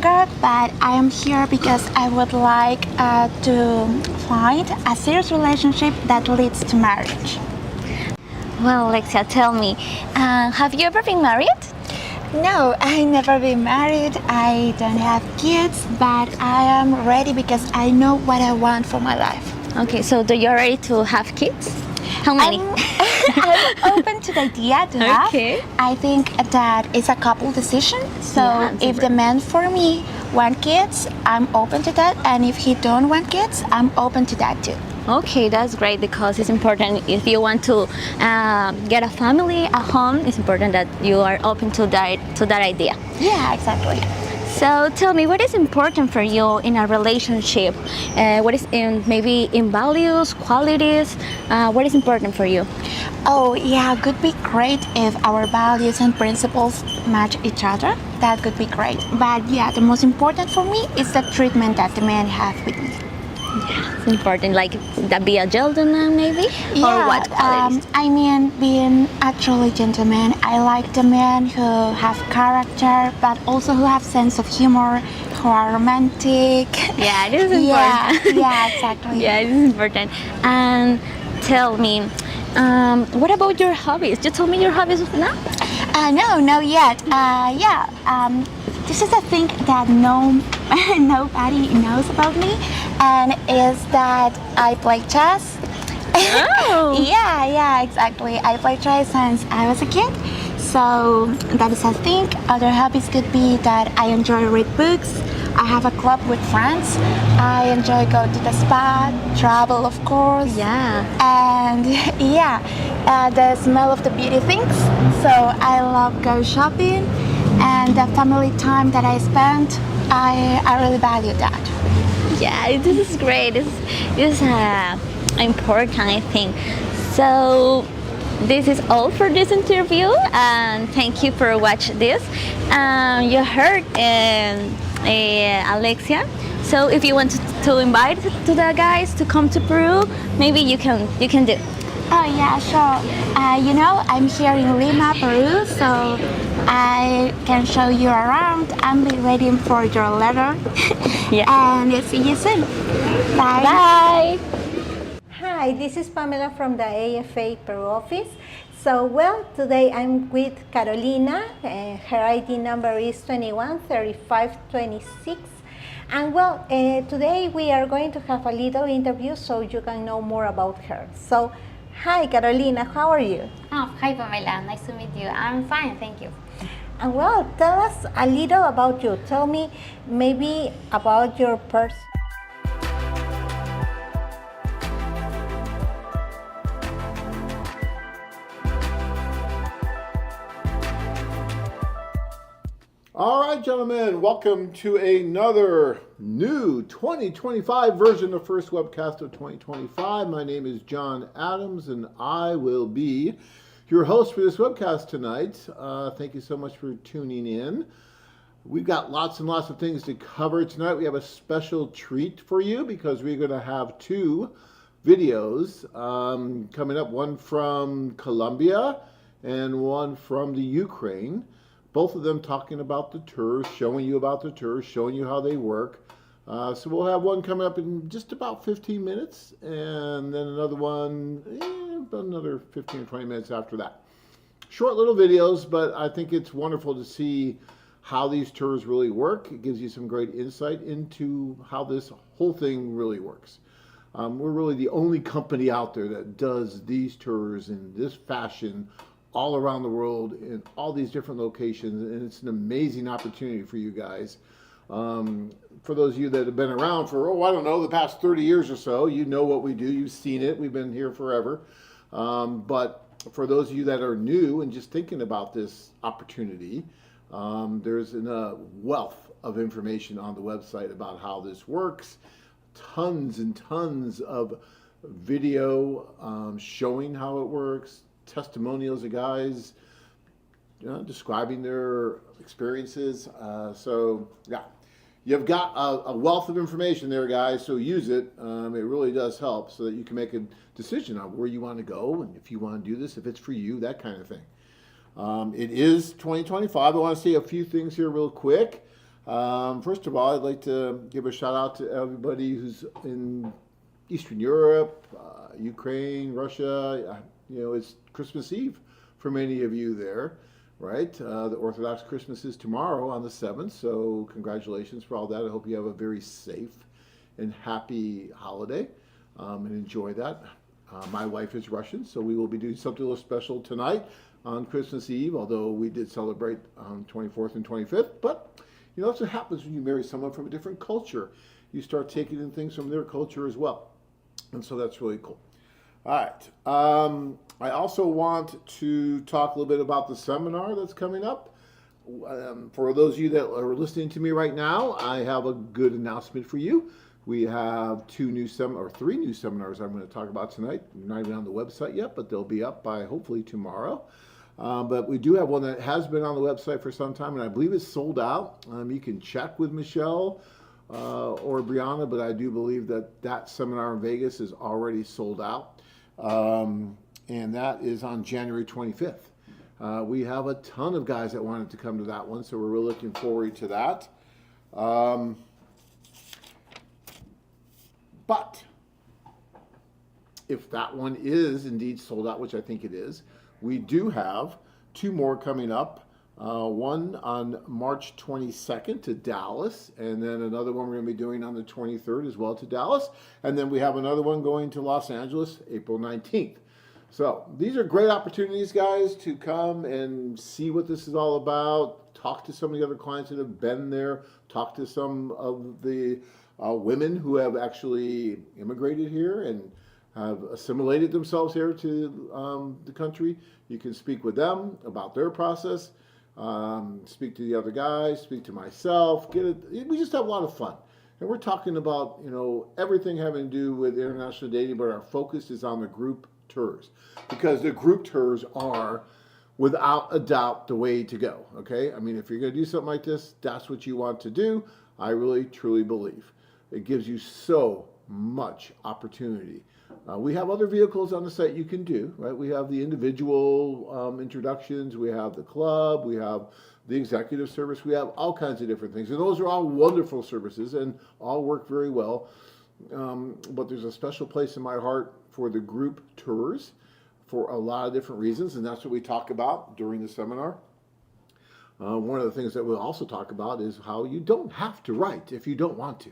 But I am here because I would like to find a serious relationship that leads to marriage. Well, Alexia, tell me, have you ever been married? No, I never been married. I don't have kids, but I am ready because I know what I want for my life. Okay, so do you ready to have kids? How many? I'm open to the idea to have. Okay. I think that it's a couple decision. So Yeah, if super. the man for me want kids, I'm open to that. And if he don't want kids, I'm open to that too. Okay, that's great because it's important if you want to get a family, a home. It's important that you are open to that idea. Yeah, exactly. So tell me, what is important for you in a relationship? What is maybe in values, qualities? What is important for you? Oh, yeah, could be great if our values and principles match each other. That could be great. But yeah, the most important for me is the treatment that the man have with me. It's important, like that be a gentleman maybe, or what qualities? I mean, being a truly gentleman. I like the men who have character, but also who have sense of humor, who are romantic. Yeah, this is Yeah, important. yeah, exactly. Yeah, this is important. And tell me, what about your hobbies? You told me your hobbies now? No, no yet. This is a thing that nobody knows about me, and is that I play chess. Oh. Yeah, exactly. I play chess since I was a kid, so that is a thing. Other hobbies could be that I enjoy read books. I have a club with friends. I enjoy go to the spa, travel, of course. Yeah. And yeah, the smell of the beauty things. So I love go shopping, and the family time that I spend, I really value that. Yeah, this is great. This is important, I think. So this is all for this interview, and thank you for watching this. You heard Alexia. So if you want to invite to the guys to come to Peru, maybe you can do. Oh yeah, sure. I'm here in Lima, Peru, so I can show you around. I'm be waiting for your letter. Yeah. And see you soon. Bye. Bye. Hi, this is Pamela from the AFA Peru office. So, well, today I'm with Carolina. Her ID number is 213526. And well, today we are going to have a little interview so you can know more about her. So, hi Carolina, how are you? Oh, hi Pamela, nice to meet you. I'm fine, thank you. And well, tell us a little about you. Tell me maybe about your person. All right, gentlemen, welcome to another new 2025 version of First Webcast of 2025. My name is John Adams, and I will be your host for this webcast tonight. Thank you so much for tuning in. We've got lots and lots of things to cover tonight. We have a special treat for you because we're going to have two videos coming up, one from Colombia and one from the Ukraine. Both of them talking about the tours, showing you about the tours, showing you how they work. So we'll have one coming up in just about 15 minutes, and then another one, about another 15 or 20 minutes after that. Short little videos, but I think it's wonderful to see how these tours really work. It gives you some great insight into how this whole thing really works. We're really the only company out there that does these tours in this fashion all around the world in all these different locations, and it's an amazing opportunity for you guys. For those of you that have been around for, the past 30 years or so, you know what we do, you've seen it, we've been here forever. But for those of you that are new and just thinking about this opportunity, there's a wealth of information on the website about how this works. Tons and tons of video showing how it works, testimonials of guys describing their experiences. So yeah, you've got a wealth of information there, guys, so use it. It really does help so that you can make a decision on where you want to go and if you want to do this, if it's for you, that kind of thing. It is 2025. I want to say a few things here real quick. First of all, I'd like to give a shout out to everybody who's in Eastern Europe, Ukraine, Russia. It's Christmas Eve for many of you there, right? The Orthodox Christmas is tomorrow on the 7th, so congratulations for all that. I hope you have a very safe and happy holiday and enjoy that. My wife is Russian, so we will be doing something a little special tonight on Christmas Eve, although we did celebrate on 24th and 25th. But, that's what happens when you marry someone from a different culture. You start taking in things from their culture as well. And so that's really cool. All right. I also want to talk a little bit about the seminar that's coming up. For those of you that are listening to me right now, I have a good announcement for you. We have three new seminars I'm going to talk about tonight. They're not even on the website yet, but they'll be up by hopefully tomorrow. But we do have one that has been on the website for some time, and I believe it's sold out. You can check with Michelle or Brianna, but I do believe that seminar in Vegas is already sold out. And that is on January 25th. We have a ton of guys that wanted to come to that one, so we're really looking forward to that. But if that one is indeed sold out, which I think it is, we do have two more coming up. One on March 22nd to Dallas, and then another one we're going to be doing on the 23rd as well to Dallas. And then we have another one going to Los Angeles, April 19th. So these are great opportunities, guys, to come and see what this is all about, talk to some of the other clients that have been there, talk to some of the women who have actually immigrated here and have assimilated themselves here to the country. You can speak with them about their process, speak to the other guys, speak to myself. We just have a lot of fun. And we're talking about, everything having to do with international dating, but our focus is on the group tours, because the group tours are, without a doubt, the way to go, okay? I mean, if you're going to do something like this, that's what you want to do. I really, truly believe. It gives you so much opportunity. We have other vehicles on the site you can do, right? We have the individual introductions, we have the club, we have the executive service, we have all kinds of different things. And those are all wonderful services and all work very well. But there's a special place in my heart for the group tours for a lot of different reasons, and that's what we talk about during the seminar. One of the things that we'll also talk about is how you don't have to write if you don't want to.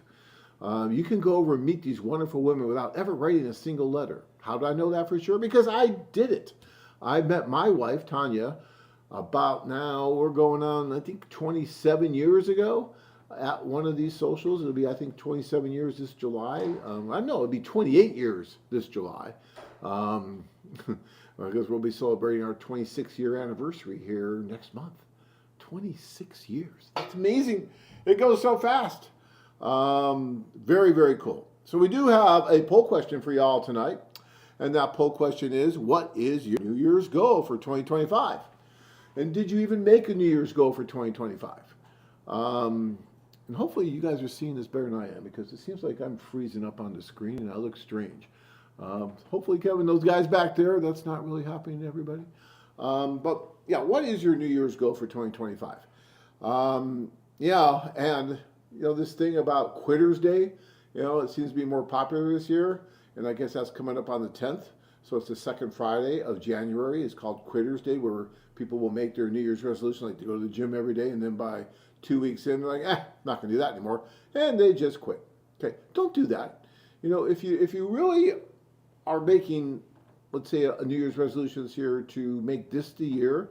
You can go over and meet these wonderful women without ever writing a single letter. How do I know that for sure? Because I did it. I met my wife, Tanya, about now, we're going on, I think, 27 years ago at one of these socials. It'll be, I think, 27 years this July. I know it'll be 28 years this July. Because we'll be celebrating our 26th year anniversary here next month. 26 years. That's amazing. It goes so fast. Very, very cool. So we do have a poll question for y'all tonight. And that poll question is, what is your New Year's goal for 2025? And did you even make a New Year's goal for 2025? And hopefully you guys are seeing this better than I am, because it seems like I'm freezing up on the screen and I look strange. Hopefully, Kevin, those guys back there, that's not really happening to everybody. But yeah, what is your New Year's goal for 2025? Yeah, and this thing about Quitter's Day, it seems to be more popular this year, and I guess that's coming up on the 10th. So it's the second Friday of January. It's called Quitter's Day, where people will make their New Year's resolution, like to go to the gym every day, and then by 2 weeks in, they're like, not going to do that anymore, and they just quit. Okay, don't do that. If you really are making, let's say, a New Year's resolution this year to make this the year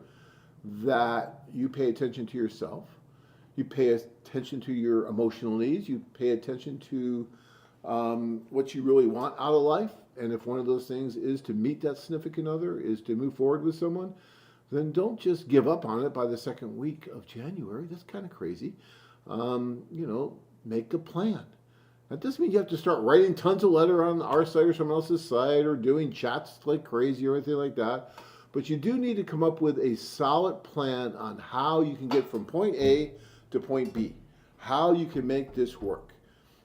that you pay attention to yourself, you pay attention to your emotional needs, you pay attention to what you really want out of life, and if one of those things is to meet that significant other, is to move forward with someone, then don't just give up on it by the second week of January. That's kind of crazy. Make a plan. That doesn't mean you have to start writing tons of letter on our site or someone else's site or doing chats like crazy or anything like that. But you do need to come up with a solid plan on how you can get from point A to point B, how you can make this work.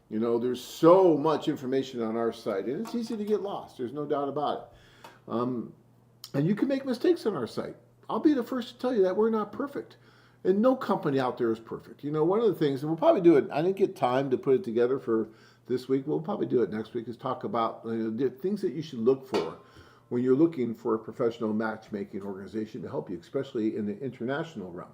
There's so much information on our site, and it's easy to get lost. There's no doubt about it. And you can make mistakes on our site. I'll be the first to tell you that we're not perfect. And no company out there is perfect. You know, one of the things, and we'll probably do it, I didn't get time to put it together for this week, we'll probably do it next week, is talk about the things that you should look for when you're looking for a professional matchmaking organization to help you, especially in the international realm.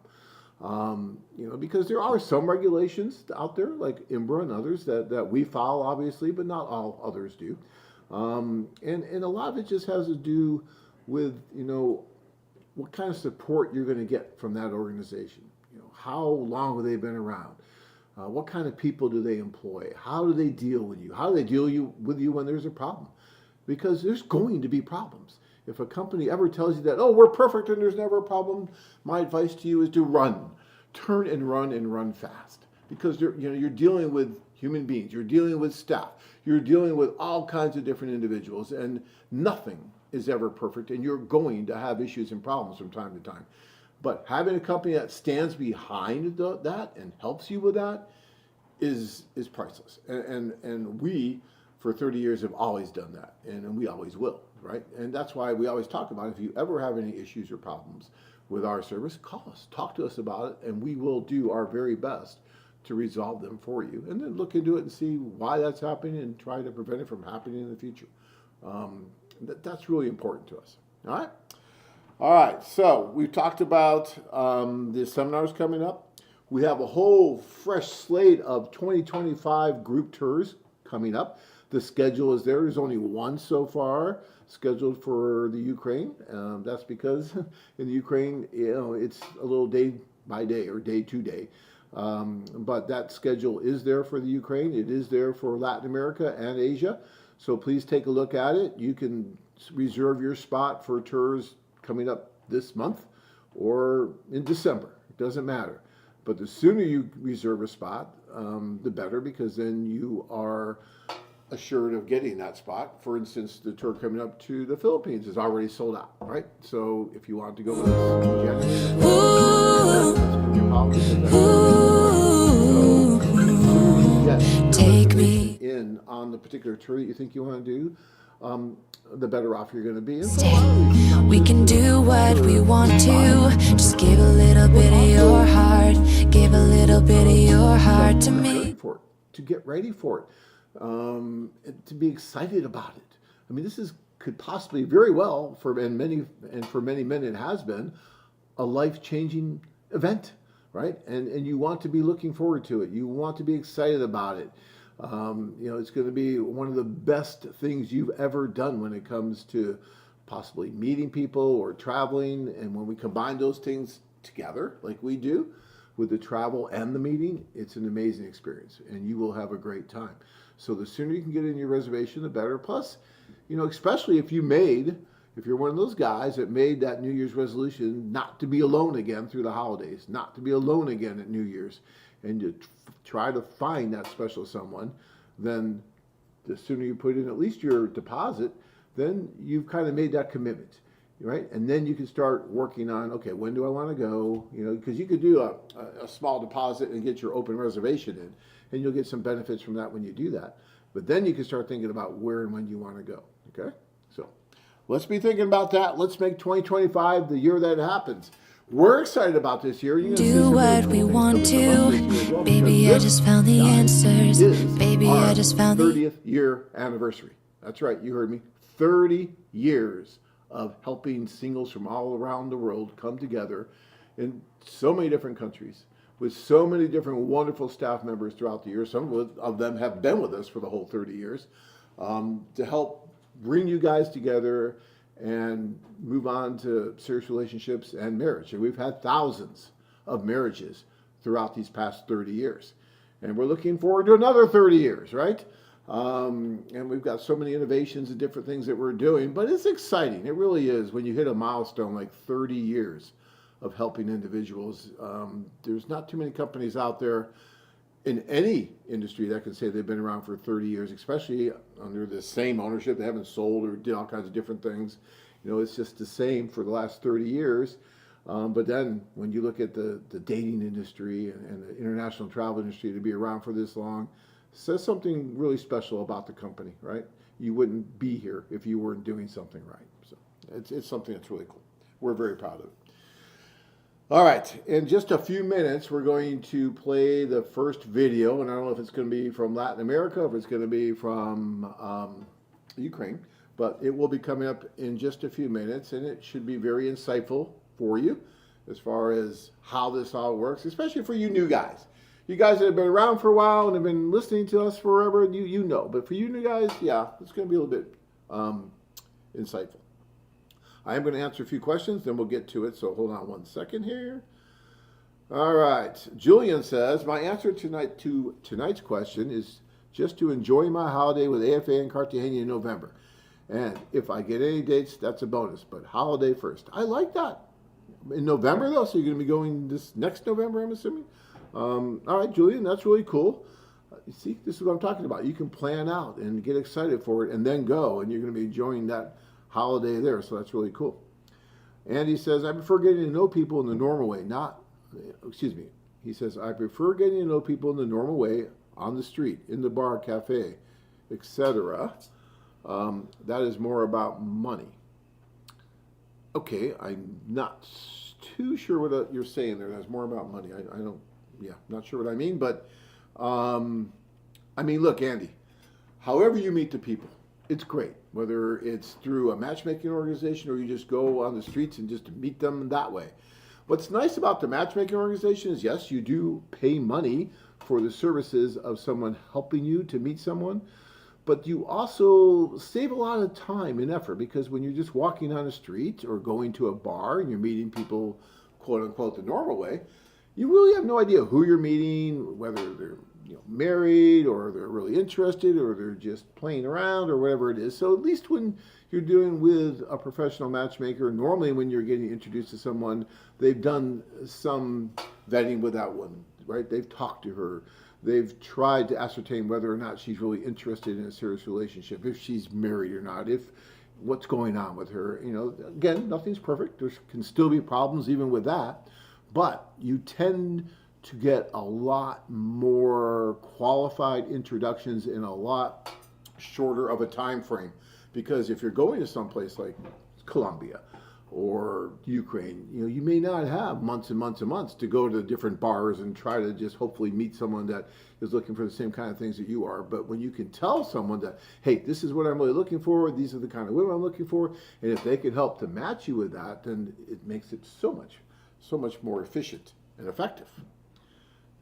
You know, because there are some regulations out there, like IMBRA and others, that we follow, obviously, but not all others do. And a lot of it just has to do with, you know, what kind of support you're going to get from that organization. You know, how long have they been around? What kind of people do they employ? How do they deal with you? How do they deal with you when there's a problem? Because there's going to be problems. If a company ever tells you that, oh, we're perfect and there's never a problem, my advice to you is to run. Turn and run fast. Because you're dealing with human beings. You're dealing with staff. You're dealing with all kinds of different individuals, and nothing is ever perfect, and you're going to have issues and problems from time to time. But having a company that stands behind that and helps you with that is priceless. And we, for 30 years, have always done that, and we always will, right? And that's why we always talk about, if you ever have any issues or problems with our service, call us, talk to us about it, and we will do our very best to resolve them for you, and then look into it and see why that's happening and try to prevent it from happening in the future. That's really important to us. All right, so we've talked about the seminars coming up. We have a whole fresh slate of 2025 group tours coming up. The schedule is there. There's only one so far scheduled for the Ukraine. That's because in the Ukraine, you know, it's a little day by day or day to day. But that schedule is there for the Ukraine. It is there for Latin America and Asia. So please take a look at it. You can reserve your spot for tours coming up this month or in December. It doesn't matter. But the sooner you reserve a spot, the better, because then you are assured of getting that spot. For instance, the tour coming up to the Philippines is already sold out, right? So if you want to go with us in January, that's going to be a problem. So take me in on the particular tour that you think you want to do, the better off you're going to be. We can do what we want to. Just give a little bit of your heart. Give a little bit of your heart to me. To get ready for it. To be excited about it. I mean, this could possibly very well, for many men it has been, a life-changing event, right? And you want to be looking forward to it. You want to be excited about it. You know, it's going to be one of the best things you've ever done when it comes to possibly meeting people or traveling. And when we combine those things together, like we do, with the travel and the meeting, it's an amazing experience, and you will have a great time. So the sooner you can get in your reservation, the better. Plus, you know, especially if you're one of those guys that made that New Year's resolution not to be alone again through the holidays, not to be alone again at New Year's, and you try to find that special someone, then the sooner you put in at least your deposit, then you've kind of made that commitment, right? And then you can start working on, okay, when do I want to go? You know, because you could do a small deposit and get your open reservation in, and you'll get some benefits from that when you do that. But then you can start thinking about where and when you want to go, okay? So let's be thinking about that. Let's make 2025 the year that it happens. We're excited about this year. Do what we want to. Baby, I just found the answers. Baby, I just found the 30th year anniversary. That's right, you heard me. 30 years of helping singles from all around the world come together in so many different countries with so many different wonderful staff members throughout the year. Some of them have been with us for the whole 30 years to help bring you guys together and move on to serious relationships and marriage. And we've had thousands of marriages throughout these past 30 years. And we're looking forward to another 30 years, right? And we've got so many innovations and different things that we're doing, but it's exciting. It really is when you hit a milestone like 30 years of helping individuals. There's not too many companies out there in any industry that can say they've been around for 30 years, especially under the same ownership. They haven't sold or did all kinds of different things. You know, it's just the same for the last 30 years. But then when you look at the dating industry and the international travel industry, to be around for this long says something really special about the company, right? You wouldn't be here if you weren't doing something right. So it's something that's really cool. We're very proud of it. All right, in just a few minutes, we're going to play the first video, and I don't know if it's going to be from Latin America, or if it's going to be from Ukraine, but it will be coming up in just a few minutes, and it should be very insightful for you as far as how this all works, especially for you new guys. You guys that have been around for a while and have been listening to us forever, you know. But for you new guys, yeah, it's going to be a little bit insightful. I am going to answer a few questions, then we'll get to it. So hold on one second here. All right. Julian says, my answer tonight to tonight's question is just to enjoy my holiday with AFA and Cartagena in November. And if I get any dates, that's a bonus. But holiday first. I like that. In November, though, so you're going to be going this next November, I'm assuming? All right, Julian, that's really cool. You see, this is what I'm talking about. You can plan out and get excited for it and then go, and you're going to be enjoying that holiday there, so that's really cool. Andy says, I prefer getting to know people in the normal way, he says, I prefer getting to know people in the normal way, on the street, in the bar, cafe, etc. That is more about money. Okay, I'm not too sure what you're saying there. That's more about money. I don't, not sure what I mean, but look, Andy, however you meet the people, it's great. Whether it's through a matchmaking organization or you just go on the streets and just meet them that way. What's nice about the matchmaking organization is, yes, you do pay money for the services of someone helping you to meet someone, but you also save a lot of time and effort, because when you're just walking on the street or going to a bar and you're meeting people, quote unquote, the normal way, you really have no idea who you're meeting, whether they're married or they're really interested or they're just playing around or whatever it is. So at least when you're doing with a professional matchmaker, normally when you're getting introduced to someone, they've done some vetting with that woman, right? They've talked to her. They've tried to ascertain whether or not she's really interested in a serious relationship, if she's married or not, if what's going on with her. Again, nothing's perfect. There can still be problems even with that, but you tend to get a lot more qualified introductions in a lot shorter of a time frame. Because if you're going to someplace like Colombia or Ukraine, you may not have months and months and months to go to different bars and try to just hopefully meet someone that is looking for the same kind of things that you are. But when you can tell someone that, hey, this is what I'm really looking for, these are the kind of women I'm looking for, and if they can help to match you with that, then it makes it so much more efficient and effective.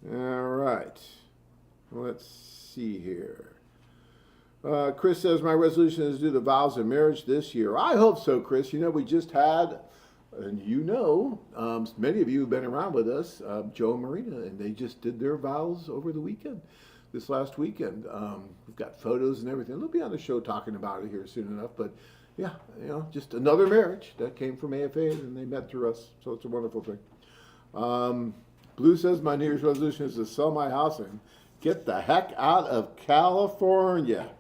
All right, let's see here. Chris says, my resolution is to do the vows of marriage this year. I hope so, Chris. We just had, and many of you have been around with us, Joe and Marina, and they just did their vows over the weekend, this last weekend. We've got photos and everything. They'll be on the show talking about it here soon enough. But yeah, just another marriage that came from AFA, and they met through us. So it's a wonderful thing. Blue says, my New Year's resolution is to sell my house and get the heck out of California.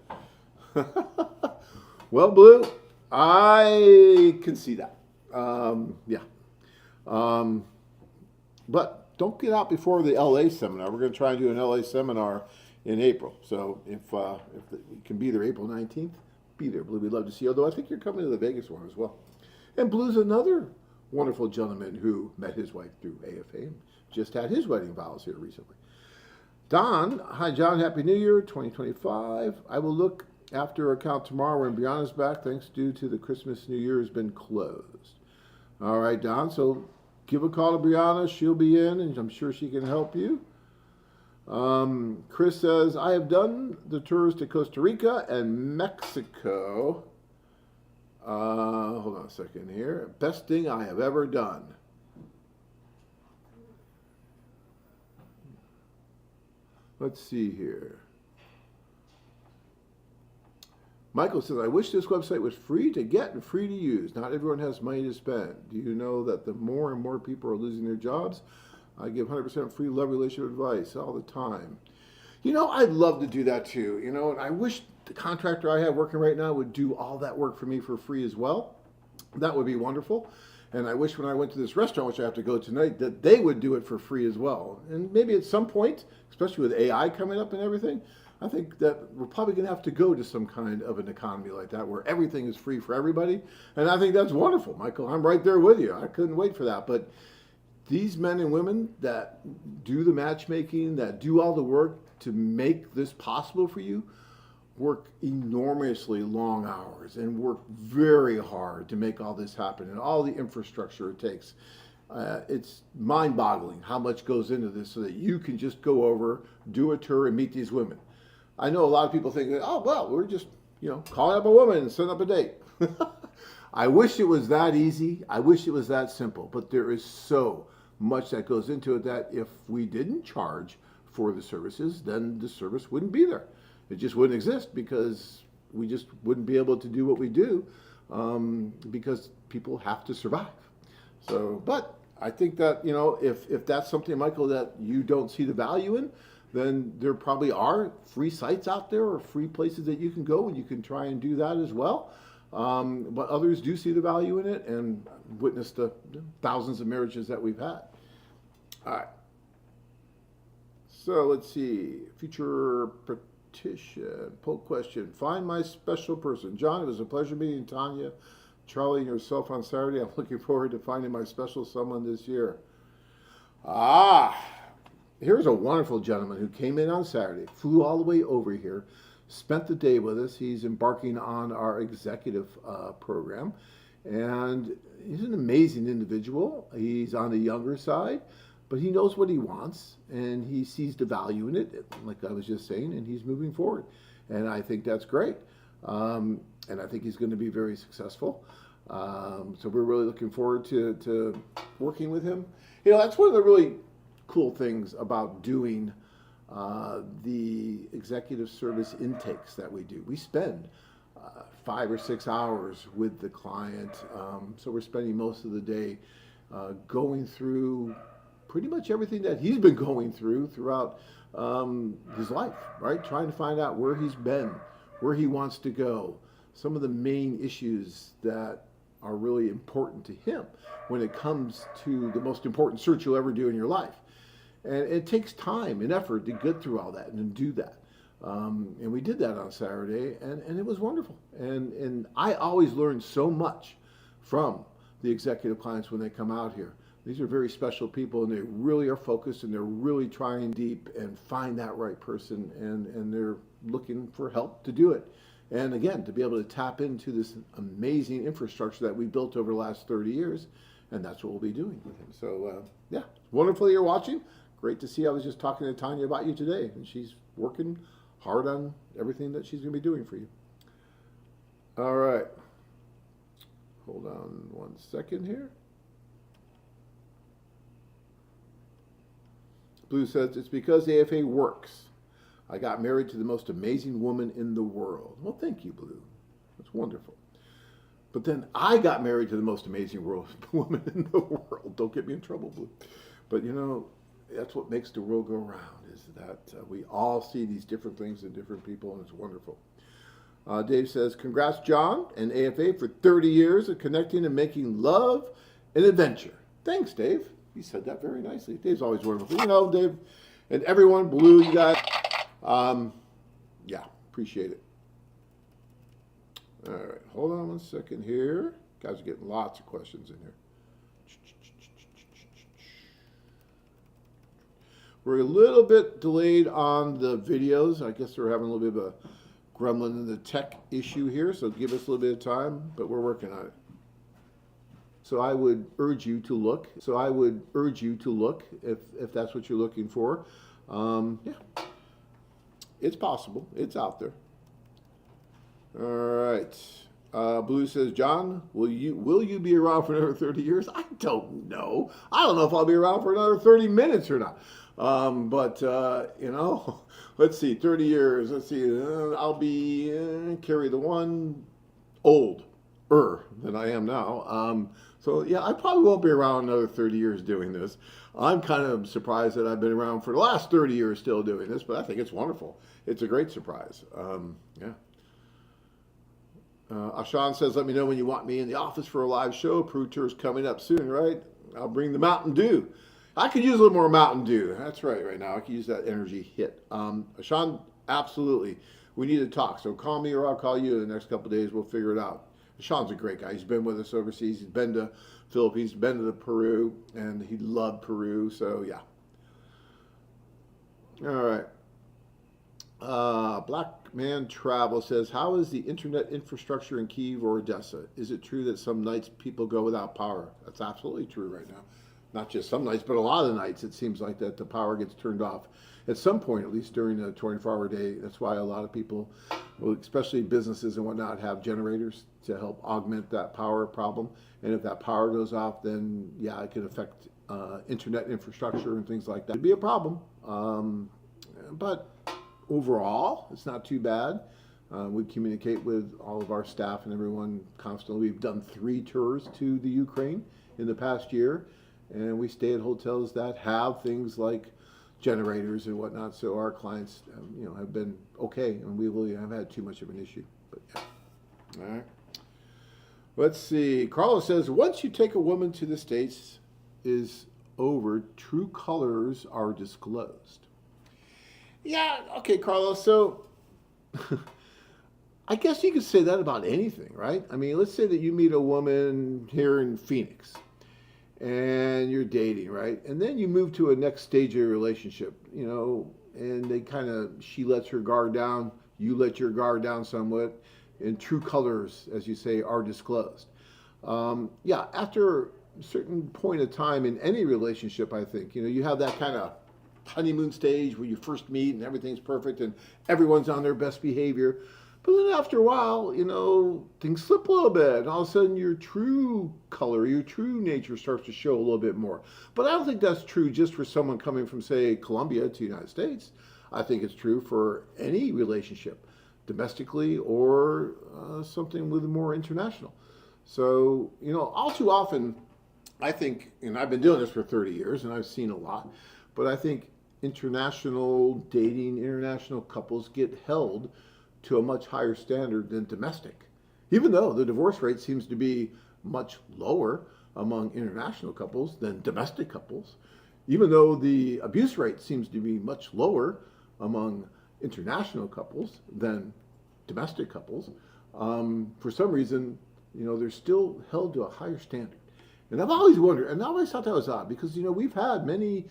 Well, Blue, I can see that. But don't get out before the LA seminar. We're going to try and do an LA seminar in April. So if you can be there April 19th, be there, Blue. We'd love to see you. Although I think you're coming to the Vegas one as well. And Blue's another wonderful gentleman who met his wife through AFA and just had his wedding vows here recently. Don, hi John, Happy New Year 2025. I will look after account tomorrow when Brianna's back, thanks due to the Christmas New Year has been closed. All right, Don, so give a call to Brianna. She'll be in, and I'm sure she can help you. Chris says, I have done the tours to Costa Rica and Mexico. Hold on a second here. Best thing I have ever done. Let's see here. Michael says, I wish this website was free to get and free to use. Not everyone has money to spend. Do you know that the more and more people are losing their jobs? I give 100% free love relationship advice all the time. I'd love to do that too. And I wish the contractor I have working right now would do all that work for me for free as well. That would be wonderful. And I wish when I went to this restaurant, which I have to go tonight, that they would do it for free as well. And maybe at some point, especially with AI coming up and everything, I think that we're probably going to have to go to some kind of an economy like that where everything is free for everybody. And I think that's wonderful, Michael. I'm right there with you. I couldn't wait for that. But these men and women that do the matchmaking, that do all the work to make this possible for you, work enormously long hours and work very hard to make all this happen and all the infrastructure it takes. It's mind-boggling how much goes into this so that you can just go over, do a tour, and meet these women. I know a lot of people think, oh, well, we're just, calling up a woman and setting up a date. I wish it was that easy. I wish it was that simple. But there is so much that goes into it that if we didn't charge for the services, then the service wouldn't be there. It just wouldn't exist because we just wouldn't be able to do what we do because people have to survive. So, but I think that, if that's something, Michael, that you don't see the value in, then there probably are free sites out there or free places that you can go and you can try and do that as well. But others do see the value in it and witness the thousands of marriages that we've had. All right. So let's see. Future petition. Poll question. Find my special person. John, it was a pleasure meeting Tanya, Charlie, and yourself on Saturday. I'm looking forward to finding my special someone this year. Here's a wonderful gentleman who came in on Saturday, flew all the way over here, spent the day with us. He's embarking on our executive program, and he's an amazing individual. He's on the younger side, but he knows what he wants, and he sees the value in it, like I was just saying, and he's moving forward. And I think that's great. And I think he's going to be very successful. So we're really looking forward to working with him. That's one of the really cool things about doing the executive service intakes that we do. We spend 5 or 6 hours with the client. So we're spending most of the day going through pretty much everything that he's been going throughout his life, right? Trying to find out where he's been, where he wants to go, some of the main issues that are really important to him when it comes to the most important search you'll ever do in your life. And it takes time and effort to get through all that and do that. And we did that on Saturday, and it was wonderful. And I always learn so much from the executive clients when they come out here. These are very special people, and they really are focused, and they're really trying deep and find that right person, and they're looking for help to do it. And again, to be able to tap into this amazing infrastructure that we built over the last 30 years, and that's what we'll be doing with him. So, yeah, wonderful you're watching. Great to see. I was just talking to Tanya about you today, and she's working hard on everything that she's going to be doing for you. All right. Hold on 1 second here. Blue says, it's because the AFA works. I got married to the most amazing woman in the world. Well, thank you, Blue. That's wonderful. But then I got married to the most amazing woman in the world. Don't get me in trouble, Blue. But that's what makes the world go round, is that we all see these different things in different people, and it's wonderful. Dave says, congrats, John and AFA, for 30 years of connecting and making love an adventure. Thanks, Dave. You said that very nicely. Dave's always wonderful. Dave and everyone, Blue, you guys, yeah, appreciate it. All right, hold on 1 second here. Guys are getting lots of questions in here. We're a little bit delayed on the videos. I guess we're having a little bit of a gremlin in the tech issue here, so give us a little bit of time, but we're working on it. So I would urge you to look. If that's what you're looking for. Yeah, it's possible. It's out there. All right. Blue says, John, will you be around for another 30 years? I don't know. I don't know if I'll be around for another 30 minutes or not. Let's see, 30 years. Let's see, I'll be carry the one older than I am now. So yeah, I probably won't be around another 30 years doing this. I'm kind of surprised that I've been around for the last 30 years still doing this, but I think it's wonderful. It's a great surprise. Yeah. Ashan says, let me know when you want me in the office for a live show. Peru Tour's coming up soon, right? I'll bring the Mountain Dew. I could use a little more Mountain Dew. That's right now. I could use that energy hit. Ashan, absolutely. We need to talk. So call me or I'll call you in the next couple of days. We'll figure it out. Sean's a great guy. He's been with us overseas. He's been to Philippines, been to Peru, and he loved Peru. So yeah. All right. Black Man Travel says, how is the internet infrastructure in Kyiv or Odessa? Is it true that some nights people go without power? That's absolutely true right now. Not just some nights, but a lot of the nights it seems like that the power gets turned off at some point, at least during a 24-hour day. That's why a lot of people, well, especially businesses and whatnot, have generators to help augment that power problem. And if that power goes off, then yeah, it can affect internet infrastructure and things like that. It'd be a problem, but overall, it's not too bad. We communicate with all of our staff and everyone constantly. We've done 3 tours to the Ukraine in the past year, and we stay at hotels that have things like generators and whatnot, so our clients have been okay, and we really haven't had too much of an issue. But yeah. All right. Let's see. Carlos says, once you take a woman to the States is over, true colors are disclosed. Yeah, okay, Carlos, so I guess you could say that about anything, right? I mean, let's say that you meet a woman here in Phoenix and you're dating, right? And then you move to a next stage of your relationship, and she lets her guard down, you let your guard down somewhat, and true colors, as you say, are disclosed. After a certain point of time in any relationship, I think, you have that kind of honeymoon stage where you first meet and everything's perfect and everyone's on their best behavior. But then after a while, things slip a little bit, and all of a sudden your true color, your true nature starts to show a little bit more. But I don't think that's true just for someone coming from, say, Colombia to the United States. I think it's true for any relationship, domestically or something with more international. So, all too often, I think, and I've been doing this for 30 years and I've seen a lot, but I think international dating, international couples get held to a much higher standard than domestic. Even though the divorce rate seems to be much lower among international couples than domestic couples, even though the abuse rate seems to be much lower among international couples than domestic couples, for some reason, they're still held to a higher standard. And I've always wondered, and I always thought that was odd, because, we've had many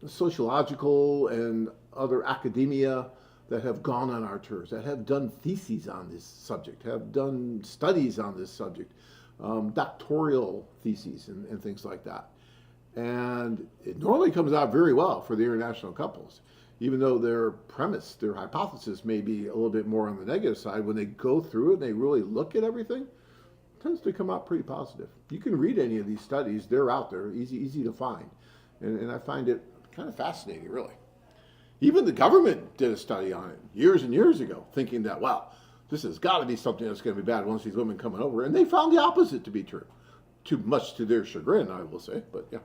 sociological and other academia that have gone on our tours, that have done theses on this subject, have done studies on this subject, doctoral theses and things like that. And it normally comes out very well for the international couples, even though their premise, their hypothesis may be a little bit more on the negative side. When they go through it and they really look at everything, it tends to come out pretty positive. You can read any of these studies, they're out there, easy to find. And I find it kind of fascinating, really. Even the government did a study on it years and years ago, thinking that, wow, this has got to be something that's going to be bad once these women coming over. And they found the opposite to be true. Too much to their chagrin, I will say, but yeah.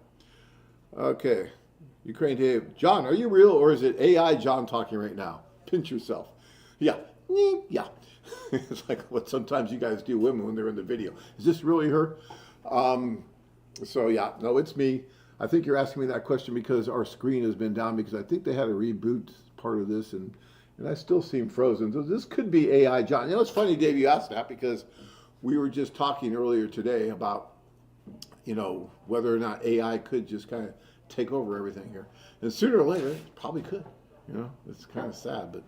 Okay, Ukraine Dave. John, are you real or is it AI John talking right now? Pinch yourself. Yeah, yeah. It's like what sometimes you guys do, women, when they're in the video. Is this really her? So yeah, no, it's me. I think you're asking me that question because our screen has been down, because I think they had to reboot part of this, and I still seem frozen. So this could be AI John. It's funny, Dave, you asked that, because we were just talking earlier today about, whether or not AI could just kind of take over everything here. And sooner or later, it probably could. It's kind of sad, but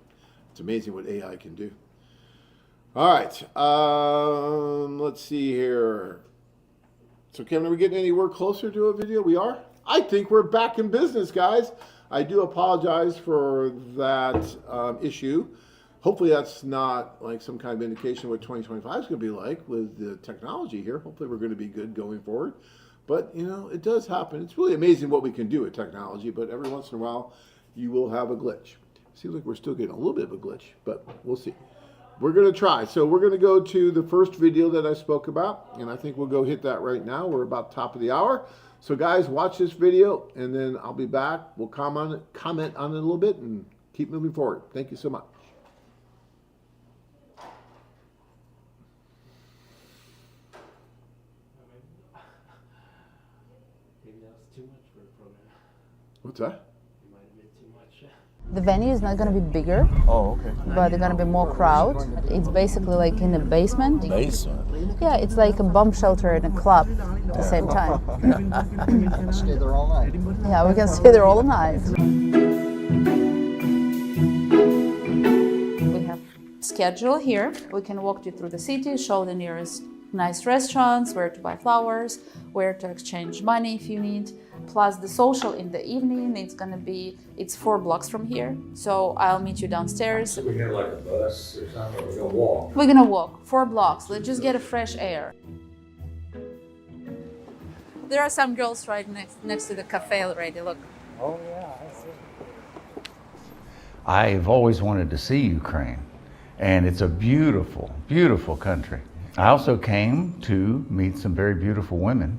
it's amazing what AI can do. All right, let's see here. So Kevin, are we getting anywhere closer to a video? We are? I think we're back in business, guys. I do apologize for that issue. Hopefully that's not like some kind of indication of what 2025 is going to be like with the technology here. Hopefully we're going to be good going forward. But, it does happen. It's really amazing what we can do with technology, but every once in a while you will have a glitch. Seems like we're still getting a little bit of a glitch, but we'll see. We're going to try. So we're going to go to the first video that I spoke about, and I think we'll go hit that right now. We're about top of the hour. So guys, watch this video, and then I'll be back. We'll comment on it a little bit and keep moving forward. Thank you so much. Maybe that was too much for a program. What's that? It might have been too much. The venue is not going to be bigger, Oh, okay. but there's going to be more crowd. It's basically like in the basement. Basement. Yeah, it's like a bomb shelter and a club at the same time. Stay there all night. Yeah, we can stay there all night. We have schedule here. We can walk you through the city, show the nearest nice restaurants, where to buy flowers, where to exchange money if you need. Plus the social in the evening, it's 4 blocks from here. So I'll meet you downstairs. We get like a bus or something, we're gonna walk. We're gonna walk 4 blocks. Let's just get a fresh air. There are some girls right next to the cafe already, look. Oh, yeah, I see. I've always wanted to see Ukraine, and it's a beautiful, beautiful country. I also came to meet some very beautiful women.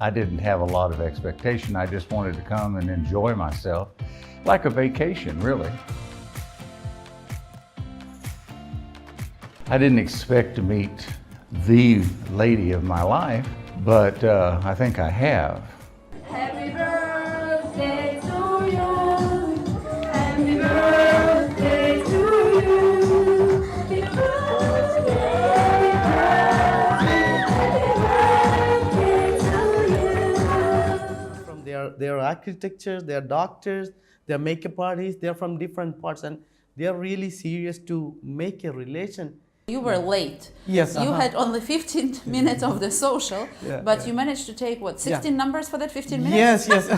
I didn't have a lot of expectation. I just wanted to come and enjoy myself, like a vacation, really. I didn't expect to meet the lady of my life, but I think I have. Happy birthday to you. Happy birthday to you. Happy birthday, From their architecture, their doctors, their makeup artists, they're from different parts and they're really serious to make a relation. You were late. Yes. You had only 15 minutes of the social, but you managed to take, 16 numbers for that 15 minutes? Yes.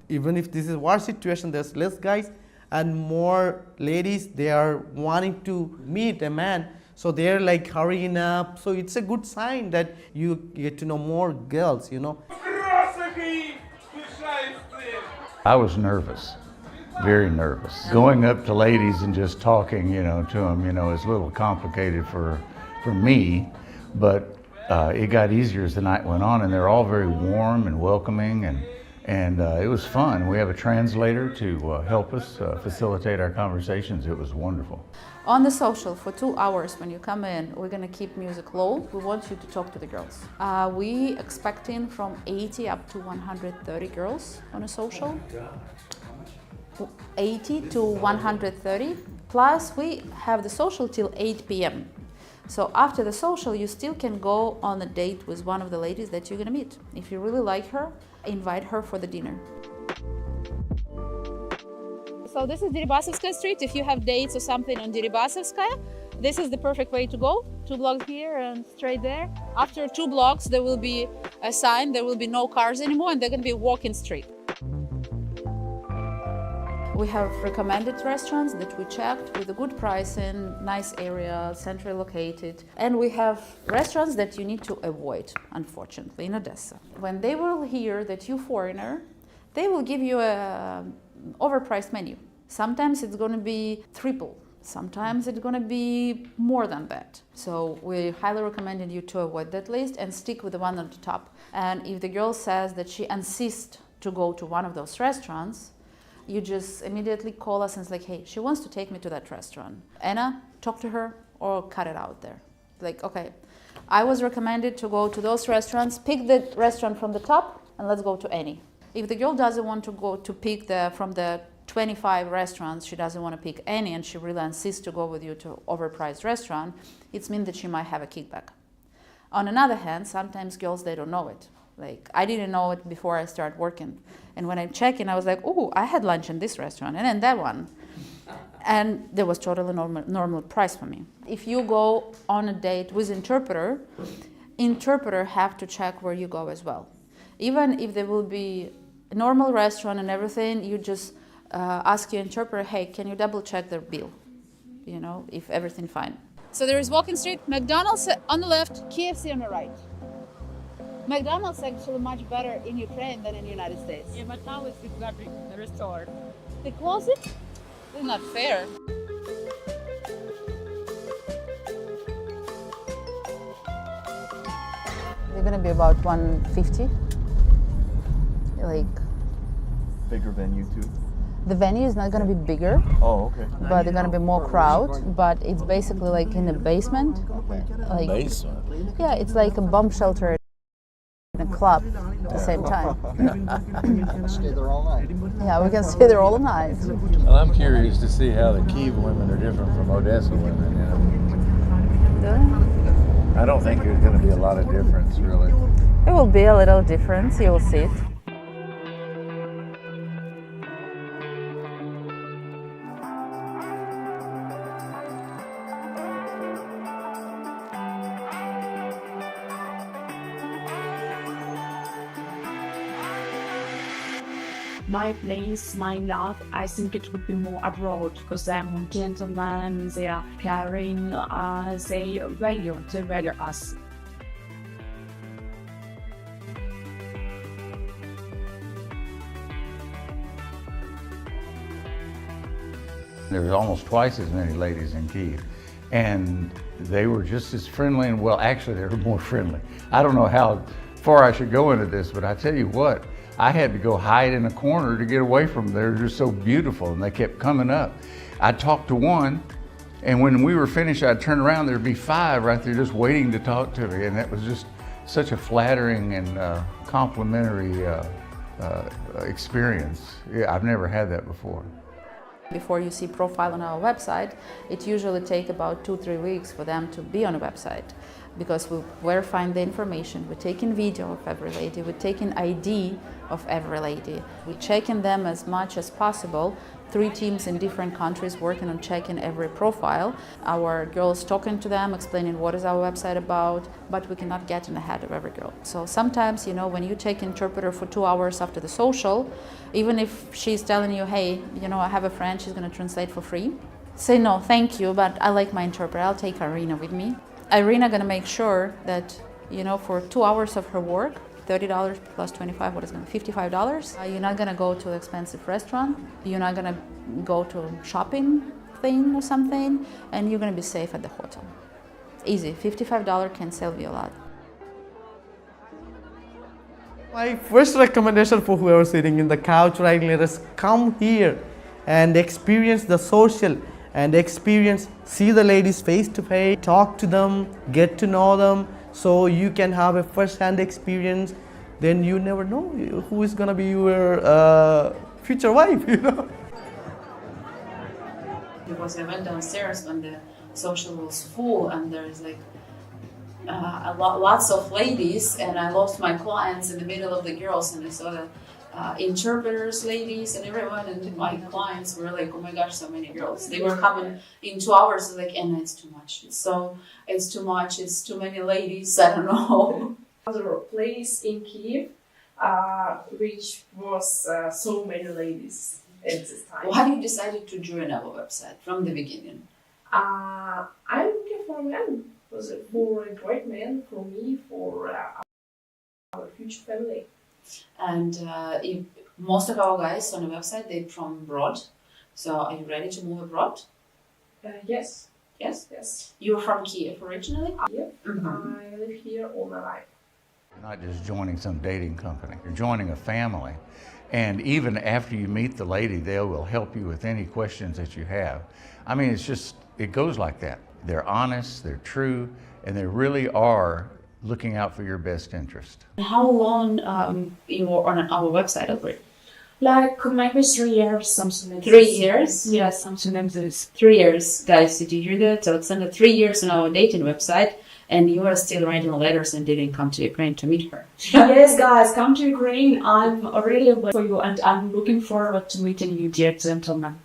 Even if this is war situation, there's less guys and more ladies, they are wanting to meet a man. So they're like hurrying up. So it's a good sign that you get to know more girls, you know. I was nervous, very nervous. Going up to ladies and just talking, to them, is a little complicated for me, but it got easier as the night went on, and they're all very warm and welcoming, and it was fun. We have a translator to help us facilitate our conversations. It was wonderful. On the social, for 2 hours when you come in, we're going to keep music low. We want you to talk to the girls. We expecting from 80 up to 130 girls on a social. 80 to 130. Plus, we have the social till 8 p.m. So after the social, you still can go on a date with one of the ladies that you're going to meet. If you really like her, invite her for the dinner. So this is Deribasovskaya Street. If you have dates or something on Deribasovskaya, this is the perfect way to go. 2 blocks here and straight there. After 2 blocks, there will be a sign. There will be no cars anymore, and they're going to be a walking street. We have recommended restaurants that we checked with a good pricing, nice area, centrally located. And we have restaurants that you need to avoid, unfortunately, in Odessa. When they will hear that you're foreigner, they will give you an overpriced menu. Sometimes it's going to be triple. Sometimes it's going to be more than that. So we highly recommend you to avoid that list and stick with the one on the top. And if the girl says that she insists to go to one of those restaurants, you just immediately call us and it's like, hey, she wants to take me to that restaurant. Anna, talk to her or cut it out there. Like, okay, I was recommended to go to those restaurants, pick the restaurant from the top and let's go to any. If the girl doesn't want to go to pick from the 25 restaurants, she doesn't want to pick any and she really insists to go with you to overpriced restaurant, it means that she might have a kickback. On another hand, sometimes girls, they don't know it. Like, I didn't know it before I started working. And when I checked in, I was like, oh, I had lunch in this restaurant and then that one. And there was totally normal price for me. If you go on a date with interpreter have to check where you go as well. Even if there will be a normal restaurant and everything, you just ask your interpreter, hey, can you double check their bill? If everything fine. So there is Walking Street, McDonald's on the left, KFC on the right. McDonald's is actually much better in Ukraine than in the United States. Yeah, but now it's got the restored. They close it? It's not fair. They're gonna be about 150. Like Bigger venue too? The venue is not going to be bigger, Oh, okay. but they're going to be more crowd. But it's basically like in a basement. Like, Basement. yeah, it's like a bomb shelter in a club at the same time. Stay there all night. Yeah, we can stay there all night. Well, I'm curious to see how the Kyiv women are different from Odessa women. I don't think there's going to be a lot of difference, really. It will be a little difference. You will see it. My place, my love, I think it would be more abroad because they're more gentlemen, they are caring, they value us. There was almost twice as many ladies in Kyiv, and they were just as friendly, and well, actually they were more friendly. I don't know how far I should go into this, but I tell you what, I had to go hide in a corner to get away from them. They were just so beautiful, and they kept coming up. I'd talk to one, and when we were finished, I'd turn around, there'd be 5 right there just waiting to talk to me, and that was just such a flattering and complimentary experience. Yeah, I've never had that before. Before you see profile on our website, it usually takes about 2-3 weeks for them to be on a website, because we're verifying the information, we're taking video of every lady, we're taking ID of every lady, we're checking them as much as possible. 3 teams in different countries working on checking every profile. Our girls talking to them, explaining what is our website about, but we cannot get in the head of every girl. So sometimes, you know, when you take interpreter for 2 hours after the social, even if she's telling you, hey, you know, I have a friend, she's gonna translate for free, say no, thank you, but I like my interpreter, I'll take Irina with me. Irina gonna make sure that, you know, for 2 hours of her work, $30 plus 25, what is going to be $55? You're not going to go to an expensive restaurant. You're not going to go to a shopping thing or something, and you're going to be safe at the hotel. Easy. $55 can save you a lot. My first recommendation for whoever is sitting in the couch right, let us come here and experience the social and see the ladies face to face, talk to them, get to know them, so you can have a first-hand experience. Then you never know who is gonna be your future wife, you know. Because I went downstairs when the social was full, and there's like lots of ladies, and I lost my clients in the middle of the girls, and I saw the interpreters, ladies, and everyone, and my clients were like, oh my gosh, so many girls. They were coming in 2 hours, like, Anna, it's too much. It's too much. It's too many ladies. I don't know. Other place in Kyiv, which was so many ladies at this time. Why you decided to join our website from the beginning? I'm looking for a man, for a great man, for me, for our future family. And if most of our guys on the website, they're from abroad. So are you ready to move abroad? Yes. Yes? Yes. You're from Kyiv originally? Kyiv. I live here all my life. You're not just joining some dating company, you're joining a family. And even after you meet the lady, they will help you with any questions that you have. I mean, it goes like that. They're honest, they're true, and they really are looking out for your best interest. How long you were on our website already? Like maybe 3 years, something like 3 years? Yes, something like this. 3 years, guys. Did you hear that? Alexandra, 3 years on our dating website, and you are still writing letters and didn't come to Ukraine to meet her. Yes, guys, come to Ukraine. I'm really waiting for you, and I'm looking forward to meeting you, dear gentlemen.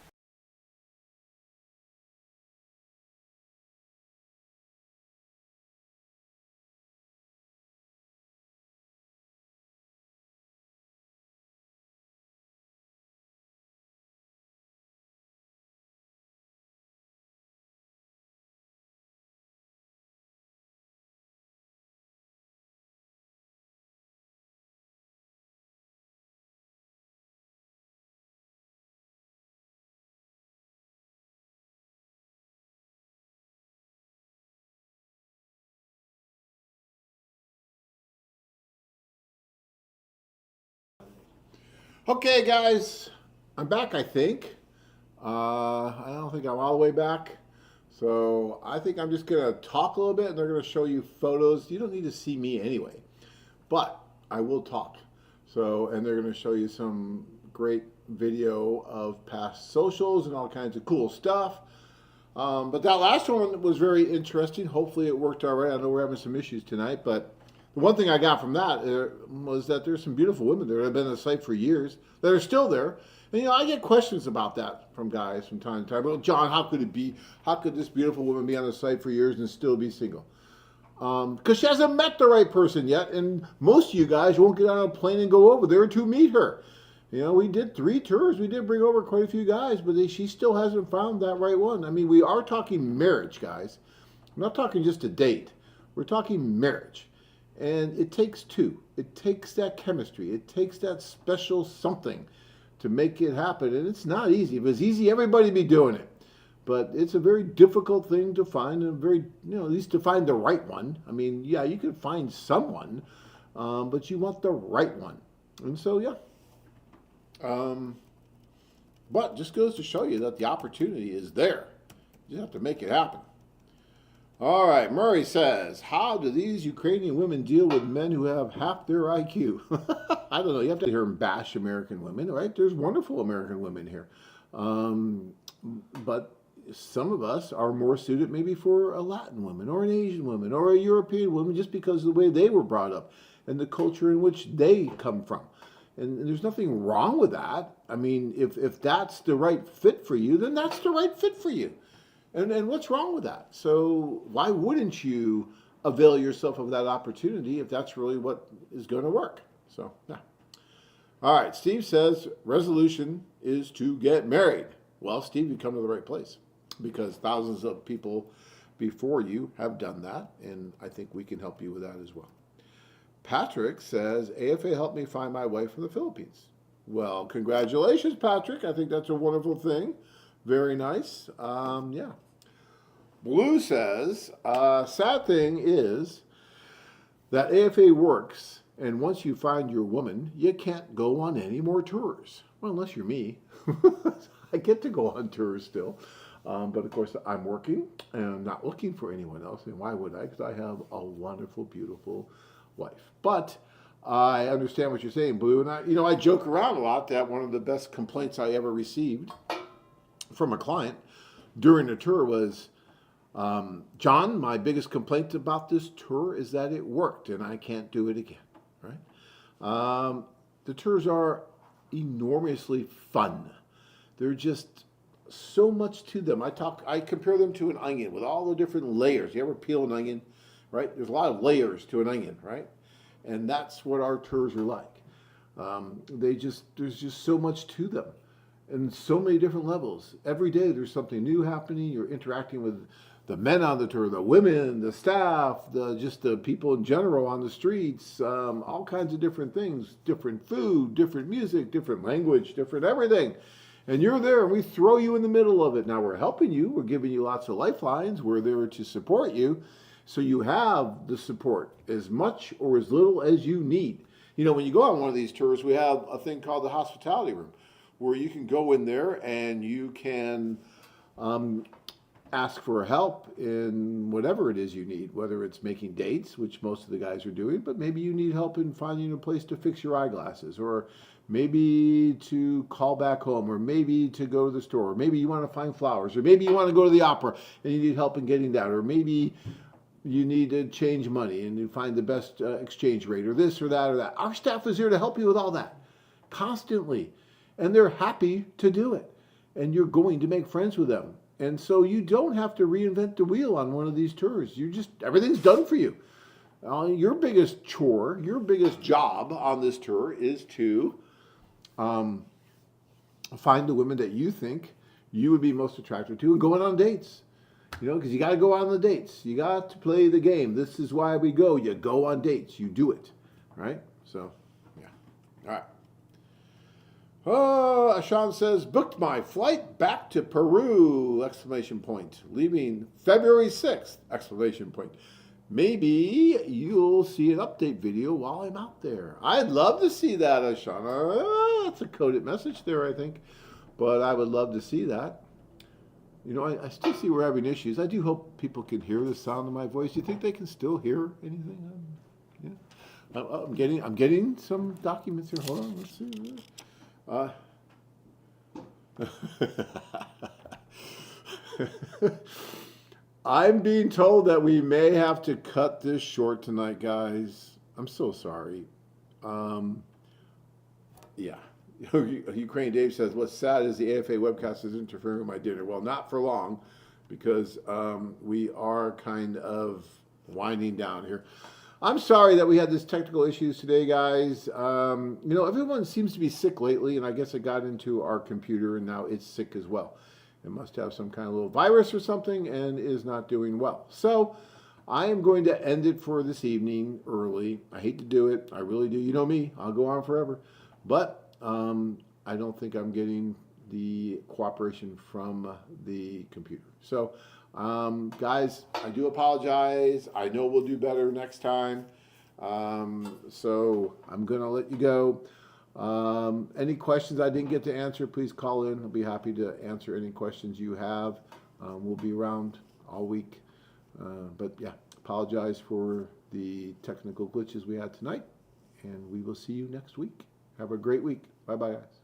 Okay, guys, I'm back, I think. I don't think I'm all the way back. So I think I'm just going to talk a little bit and they're going to show you photos. You don't need to see me anyway, but I will talk. So, and they're going to show you some great video of past socials and all kinds of cool stuff. But that last one was very interesting. Hopefully it worked all right. I know we're having some issues tonight, but the one thing I got from that was that there's some beautiful women there that have been on the site for years that are still there. And, you know, I get questions about that from guys from time to time. Well, John, how could it be? How could this beautiful woman be on the site for years and still be single? Because she hasn't met the right person yet, and most of you guys won't get on a plane and go over there to meet her. You know, we did 3 tours. We did bring over quite a few guys, but she still hasn't found that right one. I mean, we are talking marriage, guys. We're not talking just a date. We're talking marriage. And it takes 2. It takes that chemistry. It takes that special something to make it happen. And it's not easy. If it was easy, everybody would be doing it. But it's a very difficult thing to find, and very, you know, at least to find the right one. I mean, yeah, you could find someone, but you want the right one. And so, yeah. But just goes to show you that the opportunity is there. You just have to make it happen. All right, Murray says, how do these Ukrainian women deal with men who have half their IQ? I don't know. You have to hear them bash American women, right? There's wonderful American women here. But some of us are more suited maybe for a Latin woman or an Asian woman or a European woman just because of the way they were brought up and the culture in which they come from. And there's nothing wrong with that. I mean, if that's the right fit for you, then that's the right fit for you. And what's wrong with that? So why wouldn't you avail yourself of that opportunity if that's really what is going to work? So, yeah. All right, Steve says, resolution is to get married. Well, Steve, you come to the right place because thousands of people before you have done that, and I think we can help you with that as well. Patrick says, AFA helped me find my wife from the Philippines. Well, congratulations, Patrick. I think that's a wonderful thing. Very nice. Yeah. Blue says, sad thing is that AFA works, and once you find your woman, you can't go on any more tours. Well, unless you're me. I get to go on tours still. But of course, I'm working, and I'm not looking for anyone else. And why would I? Because I have a wonderful, beautiful wife. But I understand what you're saying, Blue. And I joke around a lot that one of the best complaints I ever received from a client during the tour was, John, my biggest complaint about this tour is that it worked and I can't do it again, right? The tours are enormously fun. They're just so much to them. I compare them to an onion with all the different layers. You ever peel an onion, right? There's a lot of layers to an onion, right? And that's what our tours are like. There's just so much to them. And so many different levels. Every day there's something new happening. You're interacting with the men on the tour, the women, the staff, just the people in general on the streets, all kinds of different things, different food, different music, different language, different everything. And you're there and we throw you in the middle of it. Now we're helping you. We're giving you lots of lifelines. We're there to support you. So you have the support as much or as little as you need. You know, when you go on one of these tours, we have a thing called the hospitality room, where you can go in there and you can ask for help in whatever it is you need, whether it's making dates, which most of the guys are doing, but maybe you need help in finding a place to fix your eyeglasses, or maybe to call back home, or maybe to go to the store, or maybe you want to find flowers, or maybe you want to go to the opera and you need help in getting that, or maybe you need to change money and you find the best exchange rate, or this or that or that. Our staff is here to help you with all that constantly. And they're happy to do it. And you're going to make friends with them. And so you don't have to reinvent the wheel on one of these tours. Everything's done for you. Your biggest chore, your biggest job on this tour is to find the women that you think you would be most attracted to and going on dates. You know, because you got to go on the dates. You got to play the game. This is why we go. You go on dates. You do it. Right? So, yeah. All right. Oh, Ashan says, booked my flight back to Peru, exclamation point. Leaving February 6th, exclamation point. maybe you'll see an update video while I'm out there. I'd love to see that, Ashana. That's a coded message there, I think. But I would love to see that. You know, I still see we're having issues. I do hope people can hear the sound of my voice. Do you think they can still hear anything? Yeah. I'm getting some documents here. Hold on, let's see. I'm being told that we may have to cut this short tonight, guys. I'm so sorry. Yeah. Ukraine Dave says, what's sad is the AFA webcast is interfering with my dinner. Well, not for long, because we are kind of winding down here. I'm sorry that we had this technical issues today, guys. You know, everyone seems to be sick lately, and I guess it got into our computer, and now it's sick as well. It must have some kind of little virus or something and is not doing well. So I am going to end it for this evening early. I hate to do it. I really do. You know me. I'll go on forever. But I don't think I'm getting the cooperation from the computer. So, guys, I do apologize. I know we'll do better next time. So I'm going to let you go. Any questions I didn't get to answer, please call in. I'll be happy to answer any questions you have. We'll be around all week. But yeah, apologize for the technical glitches we had tonight. And we will see you next week. Have a great week. Bye-bye, guys.